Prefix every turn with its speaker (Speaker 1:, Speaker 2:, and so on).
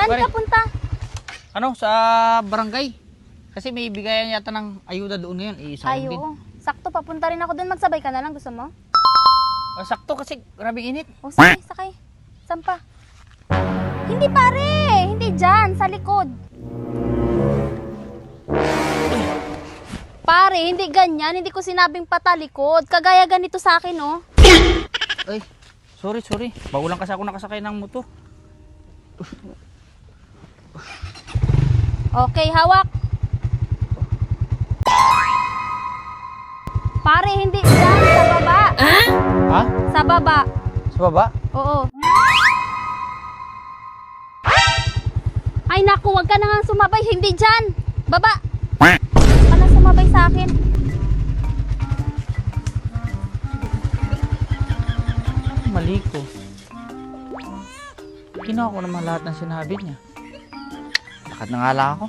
Speaker 1: Saan
Speaker 2: Pare.
Speaker 1: ka punta?
Speaker 2: Ano, sa barangay. Kasi may bigayan yata ng ayuda doon ngayon.
Speaker 1: Ay,
Speaker 2: Din.
Speaker 1: oo. Sakto, papunta rin ako doon. Magsabay ka na lang. Gusto mo?
Speaker 2: Sakto kasi grabing init.
Speaker 1: O sige, sakay. Saan pa? Hindi pare! Hindi dyan, sa likod. Pare, hindi ganyan. Hindi ko sinabing patalikod. Kagaya ganito sa akin, oh.
Speaker 2: Ay, sorry. Bago lang kasi ako nakasakay ng motor.
Speaker 1: Okay, hawak. Pare, hindi dyan. Sa baba.
Speaker 2: Ha?
Speaker 1: Sa baba.
Speaker 2: Sa baba?
Speaker 1: Oo. Ay naku, wag ka na nga sumabay. Hindi dyan. Baba. Wag ka na sumabay sa akin.
Speaker 2: Mali ko. Kinuha ko naman lahat ng sinabi niya. Lakad na nga lang ako.